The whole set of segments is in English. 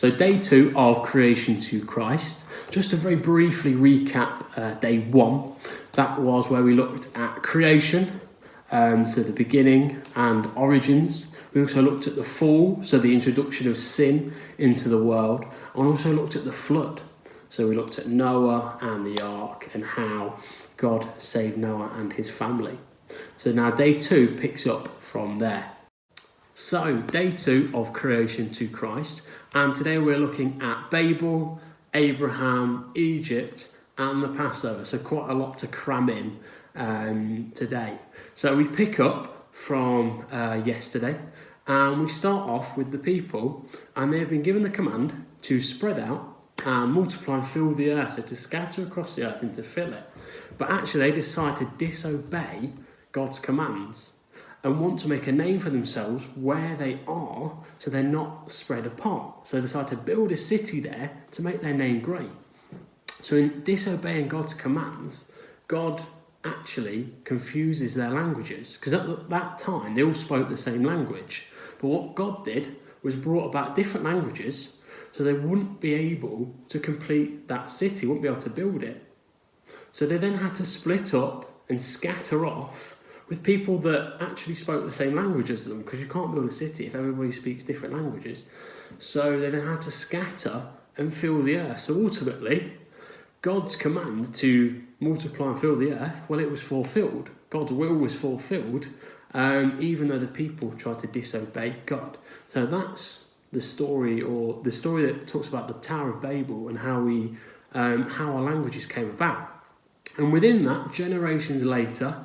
So day 2 of creation to Christ. Just to very briefly recap day 1, that was where we looked at creation, so the beginning and origins. We also looked at the fall, so the introduction of sin into the world, and also looked at the flood. So we looked at Noah and the ark and how God saved Noah and his family. So now day 2 picks up from there. So day 2 of creation to Christ, and today we're looking at Babel, Abraham, Egypt and the Passover. So quite a lot to cram in today. So we pick up from yesterday, and we start off with the people, and they've been given the command to spread out and multiply and fill the earth, so to scatter across the earth and to fill it. But actually they decide to disobey God's commands and want to make a name for themselves where they are, so they're not spread apart. So they decide to build a city there to make their name great. So in disobeying God's commands, God actually confuses their languages, because at that time they all spoke the same language. But what God did was brought about different languages, so they wouldn't be able to complete that city, wouldn't be able to build it. So they then had to split up and scatter off with people that actually spoke the same language as them, because you can't build a city if everybody speaks different languages. So they then had to scatter and fill the earth. So ultimately, God's command to multiply and fill the earth, well, it was fulfilled. God's will was fulfilled, even though the people tried to disobey God. So that's the story, or the story that talks about the Tower of Babel and how our languages came about. And within that, generations later,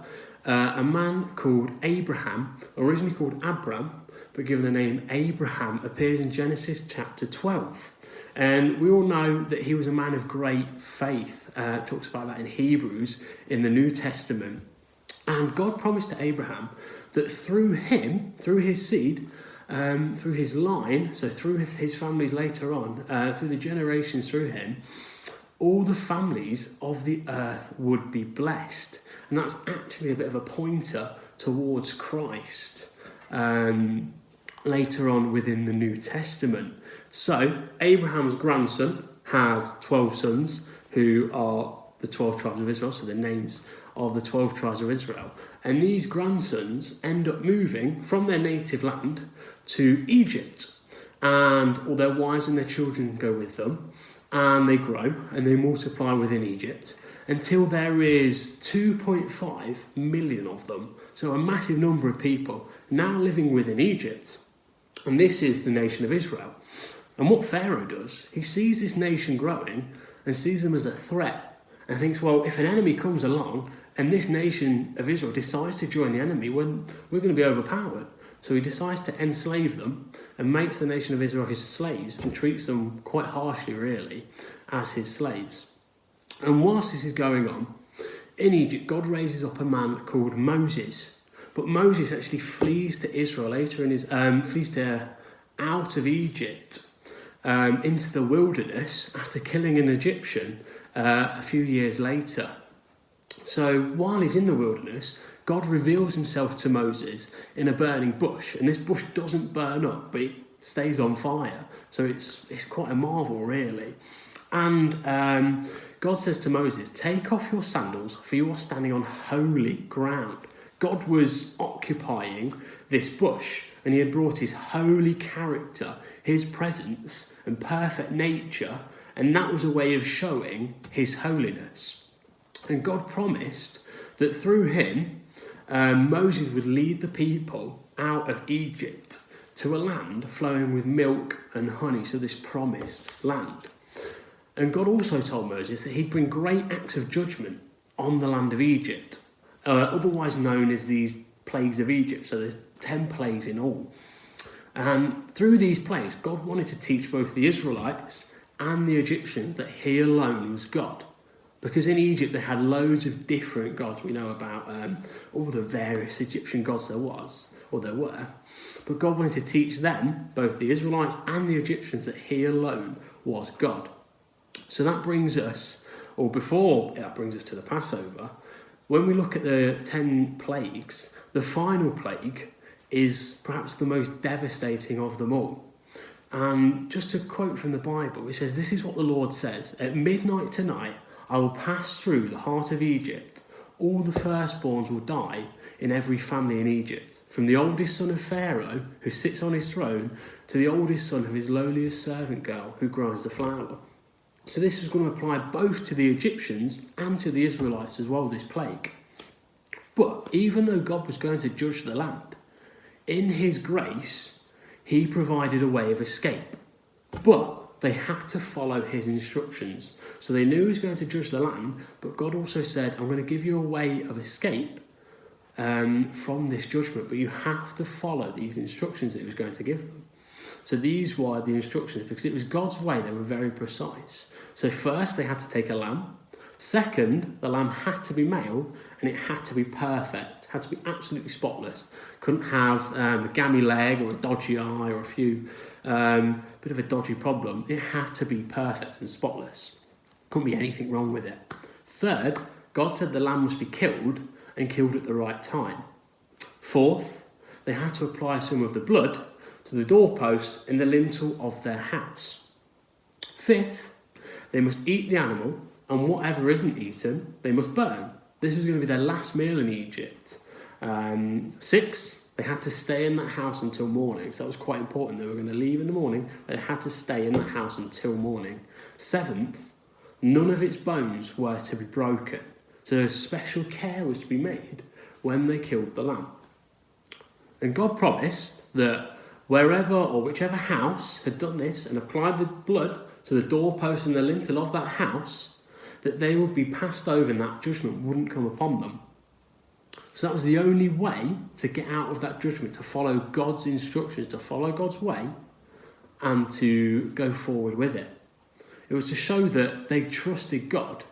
a man called Abraham, originally called Abram, but given the name Abraham, appears in Genesis chapter 12. And we all know that he was a man of great faith. It talks about that in Hebrews in the New Testament. And God promised to Abraham that through him, through his seed, through his line, so through his families later on, through the generations through him, all the families of the earth would be blessed. And that's actually a bit of a pointer towards Christ later on within the New Testament. So Abraham's grandson has 12 sons who are the 12 tribes of Israel, so the names of the 12 tribes of Israel. And these grandsons end up moving from their native land to Egypt. And all their wives and their children go with them. And they grow and they multiply within Egypt until there is 2.5 million of them. So a massive number of people now living within Egypt. And this is the nation of Israel. And what Pharaoh does, he sees this nation growing and sees them as a threat and thinks, well, if an enemy comes along and this nation of Israel decides to join the enemy, well, we're going to be overpowered. So he decides to enslave them and makes the nation of Israel his slaves and treats them quite harshly, really, as his slaves. And whilst this is going on, in Egypt, God raises up a man called Moses. But Moses actually flees to Israel later in his flees out of Egypt into the wilderness after killing an Egyptian a few years later. So while he's in the wilderness, God reveals himself to Moses in a burning bush, and this bush doesn't burn up, but it stays on fire. So it's quite a marvel, really. And God says to Moses, "Take off your sandals, for you are standing on holy ground." God was occupying this bush, and he had brought his holy character, his presence and perfect nature, and that was a way of showing his holiness. And God promised that through him, Moses would lead the people out of Egypt to a land flowing with milk and honey, so this promised land. And God also told Moses that he'd bring great acts of judgment on the land of Egypt, otherwise known as these plagues of Egypt. So there's 10 plagues in all. And through these plagues, God wanted to teach both the Israelites and the Egyptians that he alone was God. Because in Egypt they had loads of different gods. We know about all the various Egyptian gods there were. But God wanted to teach them, both the Israelites and the Egyptians, that he alone was God. So that brings us, or before that brings us to the Passover. When we look at the 10 plagues, the final plague is perhaps the most devastating of them all. And just to quote from the Bible, it says, "This is what the Lord says, at midnight tonight, I will pass through the heart of Egypt. All the firstborns will die in every family in Egypt, from the oldest son of Pharaoh, who sits on his throne, to the oldest son of his lowliest servant girl, who grinds the flour." So this was going to apply both to the Egyptians and to the Israelites as well, this plague. But even though God was going to judge the land, in his grace, he provided a way of escape. But they had to follow his instructions. So they knew he was going to judge the land, but God also said, "I'm going to give you a way of escape from this judgment, but you have to follow these instructions that he was going to give them." So these were the instructions, because it was God's way. They were very precise. So first, they had to take a lamb. Second, the lamb had to be male, and it had to be perfect, had to be absolutely spotless. Couldn't have a gammy leg or a dodgy eye or a few bit of a dodgy problem. It had to be perfect and spotless. Couldn't be anything wrong with it. Third, God said the lamb must be killed, and killed at the right time. Fourth, they had to apply some of the blood to the doorpost and the lintel of their house. Fifth, they must eat the animal, and whatever isn't eaten, they must burn. This was going to be their last meal in Egypt. Sixth, they had to stay in that house until morning. So that was quite important. They were going to leave in the morning, but they had to stay in that house until morning. Seventh, none of its bones were to be broken. So special care was to be made when they killed the lamb. And God promised that wherever or whichever house had done this and applied the blood to the doorpost and the lintel of that house, that they would be passed over and that judgment wouldn't come upon them. So that was the only way to get out of that judgment, to follow God's instructions, to follow God's way, and to go forward with it. It was to show that they trusted God,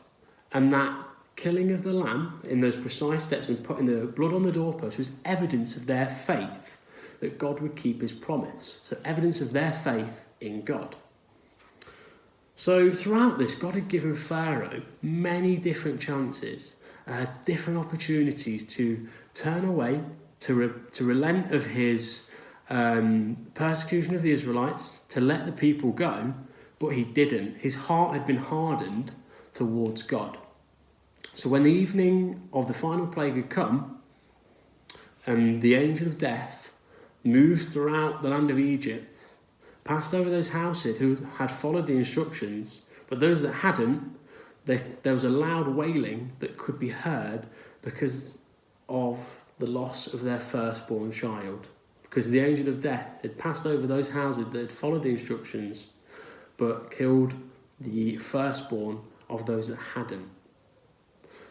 and that killing of the lamb in those precise steps and putting the blood on the doorpost was evidence of their faith that God would keep his promise. So evidence of their faith in God. So throughout this, God had given Pharaoh many different chances, different opportunities to turn away, to relent of his persecution of the Israelites, to let the people go, but he didn't. His heart had been hardened towards God. So when the evening of the final plague had come, and the angel of death moved throughout the land of Egypt, passed over those houses who had followed the instructions, but those that hadn't, there was a loud wailing that could be heard because of the loss of their firstborn child. Because the angel of death had passed over those houses that had followed the instructions, but killed the firstborn of those that hadn't.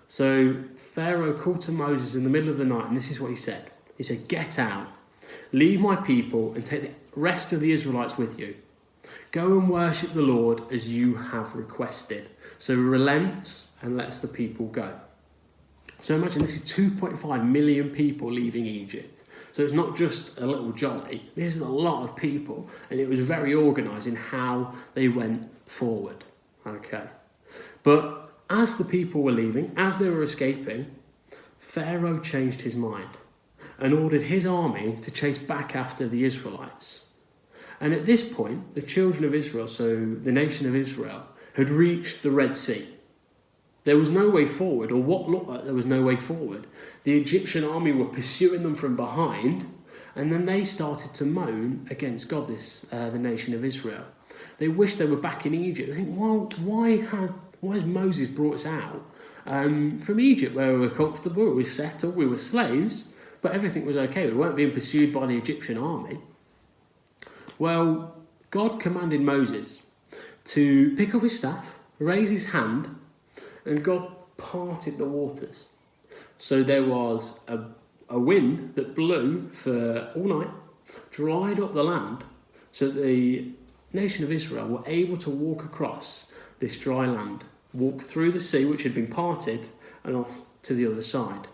So Pharaoh called to Moses in the middle of the night, and this is what he said. He said, "Get out, leave my people, and take the rest of the Israelites with you. Go and worship the Lord as you have requested." So he relents and lets the people go. So imagine this is 2.5 million people leaving Egypt. So it's not just a little jolly. This is a lot of people, and it was very organised in how they went forward. Okay. But as the people were leaving, as they were escaping, Pharaoh changed his mind and ordered his army to chase back after the Israelites. And at this point, the children of Israel, so the nation of Israel, had reached the Red Sea. There was no way forward, or what looked like there was no way forward. The Egyptian army were pursuing them from behind, and then they started to moan against God, the nation of Israel. They wished they were back in Egypt. They think, well, why has Moses brought us out from Egypt, where we were comfortable, we were settled, we were slaves, but everything was okay. We weren't being pursued by the Egyptian army. Well, God commanded Moses to pick up his staff, raise his hand, and God parted the waters. So there was a wind that blew for all night, dried up the land, so that the nation of Israel were able to walk across this dry land, walk through the sea, which had been parted, and off to the other side.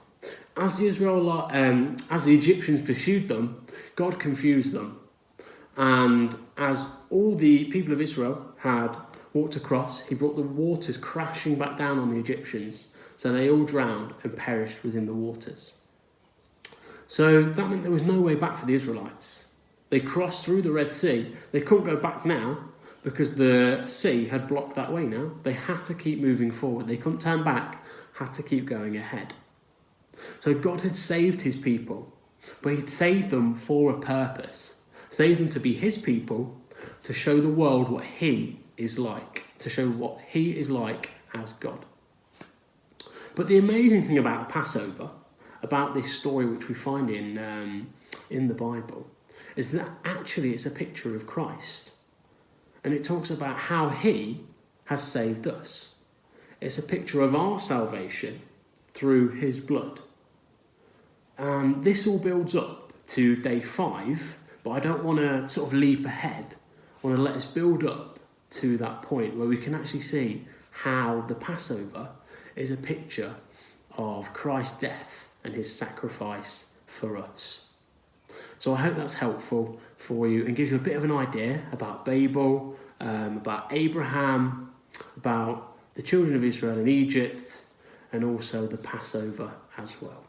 As the Egyptians pursued them, God confused them. And as all the people of Israel had walked across, he brought the waters crashing back down on the Egyptians. So they all drowned and perished within the waters. So that meant there was no way back for the Israelites. They crossed through the Red Sea. They couldn't go back now because the sea had blocked that way now. They had to keep moving forward. They couldn't turn back, had to keep going ahead. So God had saved his people, but he'd saved them for a purpose. Saved them to be his people, to show the world what he is like, to show what he is like as God. But the amazing thing about the Passover, about this story which we find in the Bible, is that actually it's a picture of Christ. And it talks about how he has saved us. It's a picture of our salvation through his blood. And this all builds up to day 5, but I don't want to sort of leap ahead. I want to let us build up to that point where we can actually see how the Passover is a picture of Christ's death and his sacrifice for us. So I hope that's helpful for you and gives you a bit of an idea about Babel, about Abraham, about the children of Israel in Egypt, and also the Passover as well.